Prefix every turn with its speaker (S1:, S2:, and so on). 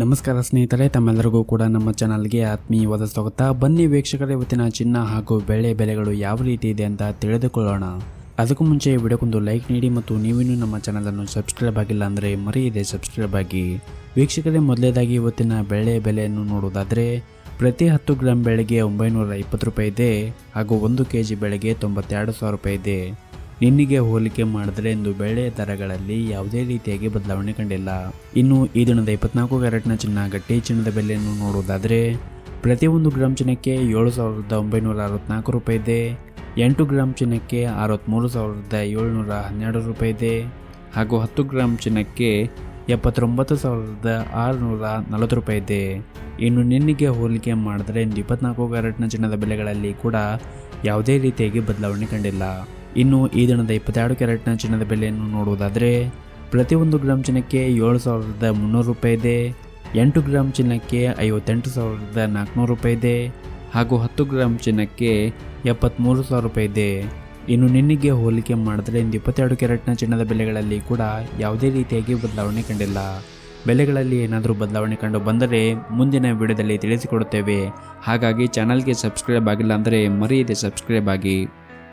S1: ನಮಸ್ಕಾರ ಸ್ನೇಹಿತರೆ, ತಮ್ಮೆಲ್ಲರಿಗೂ ಕೂಡ ನಮ್ಮ ಚಾನಲ್ಗೆ ಆತ್ಮೀಯವಾದ ಸ್ವಾಗತ. ಬನ್ನಿ ವೀಕ್ಷಕರೇ, ಇವತ್ತಿನ ಚಿನ್ನ ಹಾಗೂ ಬೆಳೆ ಬೆಲೆಗಳು ಯಾವ ರೀತಿ ಇದೆ ಅಂತ ತಿಳಿದುಕೊಳ್ಳೋಣ. ಅದಕ್ಕೂ ಮುಂಚೆ ವಿಡಿಯೋಕ್ಕೊಂದು ಲೈಕ್ ನೀಡಿ ಮತ್ತು ನೀವಿನ್ನೂ ನಮ್ಮ ಚಾನಲನ್ನು ಸಬ್ಸ್ಕ್ರೈಬ್ ಆಗಿಲ್ಲ ಅಂದರೆ ಮರೆಯದೆ ಸಬ್ಸ್ಕ್ರೈಬ್ ಆಗಿ. ವೀಕ್ಷಕರೇ, ಮೊದಲೇದಾಗಿ ಇವತ್ತಿನ ಬೆಳೆ ಬೆಲೆಯನ್ನು ನೋಡುವುದಾದರೆ ಪ್ರತಿ 10 ಗ್ರಾಂ ಬೆಳೆಗೆ 920 ರೂಪಾಯಿ ಇದೆ ಹಾಗೂ 1 kg ಬೆಳೆಗೆ 92,000 ರೂಪಾಯಿ ಇದೆ. ನಿನ್ನೆಗೆ ಹೋಲಿಕೆ ಮಾಡಿದರೆ ಇಂದು ಬೆಳೆ ದರಗಳಲ್ಲಿ ಯಾವುದೇ ರೀತಿಯಾಗಿ ಬದಲಾವಣೆ ಕಂಡಿಲ್ಲ. ಇನ್ನು ಈ ದಿನದ 24 ಕ್ಯಾರೆಟ್ನ ಚಿನ್ನ ಗಟ್ಟಿ ಚಿನ್ನದ ಬೆಲೆಯನ್ನು ನೋಡುವುದಾದರೆ ಪ್ರತಿ 1 ಗ್ರಾಂ ಚಿನ್ನಕ್ಕೆ 7,964 ರೂಪಾಯಿ ಇದೆ. 8 ಗ್ರಾಂ ಚಿನ್ನಕ್ಕೆ 63,712 ರೂಪಾಯಿ ಇದೆ ಹಾಗೂ 10 ಗ್ರಾಂ ಚಿನ್ನಕ್ಕೆ 79,640 ರೂಪಾಯಿ ಇದೆ. ಇನ್ನು ನಿನ್ನೆಗೆ ಹೋಲಿಕೆ ಮಾಡಿದರೆ ಇಂದು 24 ಕ್ಯಾರೆಟ್ನ ಚಿನ್ನದ ಬೆಲೆಗಳಲ್ಲಿ ಕೂಡ ಯಾವುದೇ ರೀತಿಯಾಗಿ ಬದಲಾವಣೆ ಕಂಡಿಲ್ಲ. ಇನ್ನು ಈ ದಿನದ 22 ಕ್ಯಾರೆಟ್ನ ಚಿನ್ನದ ಬೆಲೆಯನ್ನು ನೋಡುವುದಾದರೆ ಪ್ರತಿ 1 ಗ್ರಾಂ ಚಿನ್ನಕ್ಕೆ 7,300 ರೂಪಾಯಿ ಇದೆ. 8 ಗ್ರಾಂ ಚಿನ್ನಕ್ಕೆ 58,400 ರೂಪಾಯಿ ಇದೆ ಹಾಗೂ 10 ಗ್ರಾಂ ಚಿನ್ನಕ್ಕೆ 73,000 ರೂಪಾಯಿ ಇದೆ. ಇನ್ನು ನಿನ್ನೆಗೆ ಹೋಲಿಕೆ ಮಾಡಿದರೆ ಇಂದು 22 ಕ್ಯಾರೆಟ್ನ ಚಿನ್ನದ ಬೆಲೆಗಳಲ್ಲಿ ಕೂಡ ಯಾವುದೇ ರೀತಿಯಾಗಿ ಬದಲಾವಣೆ ಕಂಡಿಲ್ಲ. ಬೆಲೆಗಳಲ್ಲಿ ಏನಾದರೂ ಬದಲಾವಣೆ ಕಂಡು ಬಂದರೆ ಮುಂದಿನ ವಿಡಿಯೋದಲ್ಲಿ ತಿಳಿಸಿಕೊಡುತ್ತೇವೆ. ಹಾಗಾಗಿ ಚಾನಲ್ಗೆ ಸಬ್ಸ್ಕ್ರೈಬ್ ಆಗಿಲ್ಲ ಅಂದರೆ ಮರೆಯದೆ ಸಬ್ಸ್ಕ್ರೈಬ್ ಆಗಿ.